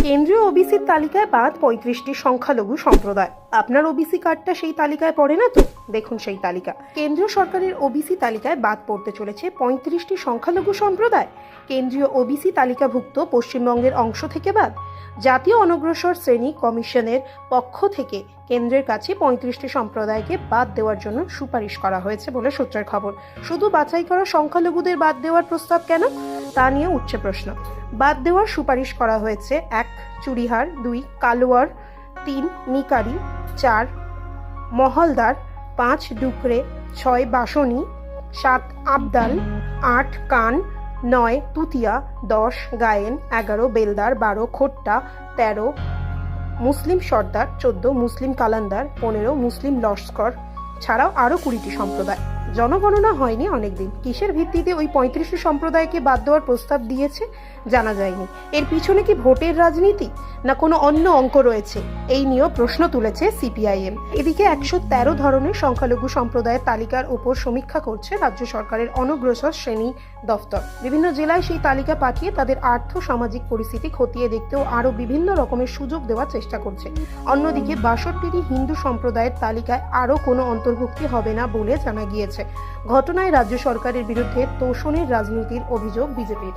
কেন্দ্রীয় ওবিসির তালিকায় বাদ ৩৫টি সংখ্যালঘু সম্প্রদায়। আপনার ওবিসি কার্ডটা সেই তালিকায় পড়ে না তো? দেখুন সেই তালিকা। কেন্দ্রীয় সরকারের ওবিসি তালিকায় বাদ পড়তে চলেছে ৩৫টি সংখ্যালঘু সম্প্রদায়। কেন্দ্রীয় ওবিসি তালিকাভুক্ত পশ্চিমবঙ্গের অংশ থেকে বাদ। জাতীয় অনগ্রসর শ্রেণী কমিশনের পক্ষ থেকে কেন্দ্রের কাছে ৩৫টি সম্প্রদায়কে বাদ দেওয়ার জন্য সুপারিশ করা হয়েছে বলে সূত্রের খবর। শুধু বাছাই করা সংখ্যালঘুদের বাদ দেওয়ার প্রস্তাব কেন, তা নিয়ে উঠছে প্রশ্ন। বাদ দেওয়ার সুপারিশ করা হয়েছে ১ চুড়িহার, ২ কালোয়ার, ৩ নিকারি, ৪ মহলদার, ৫ ডুকরে, ৬ বাসনি, ৭ আবদাল, ৮ কান, ৯ তুতিয়া, ১০ গায়েন, ১১ বেলদার, ১২ খোট্টা, ১৩ মুসলিম সর্দার, ১৪ মুসলিম কালান্দার, ১৫ মুসলিম লস্কর ছাড়াও আরও ২০টি সম্প্রদায়। জনগণনা হয়নি অনেকদিন। কিসের ভিত্তিতে ওই ৩৫টি সম্প্রদায়কে বাদ দেওয়ার প্রস্তাব দিয়েছে জানা যায়নি। এর পিছনে কি ভোটের রাজনীতি না কোনো অন্য অঙ্ক রয়েছে, এই নিয়েও প্রশ্ন তুলেছে সিপিআইএম। এদিকে ১১৩ ধরনের সংখ্যালঘু সম্প্রদায়ের তালিকার উপর সমীক্ষা করছে রাজ্য সরকারের অনগ্রসর শ্রেণী দফতর। বিভিন্ন জেলায় সেই তালিকা পাঠিয়ে তাদের আর্থ সামাজিক পরিস্থিতি খতিয়ে দেখতেও আরও বিভিন্ন রকমের সুযোগ দেওয়ার চেষ্টা করছে। অন্যদিকে ৬২টি হিন্দু সম্প্রদায়ের তালিকায় আরও কোনো অন্তর্ভুক্তি হবে না বলে জানা গিয়েছে। ঘটনায় রাজ্য সরকারের বিরুদ্ধে তোষণের রাজনীতির অভিযোগ বিজেপির।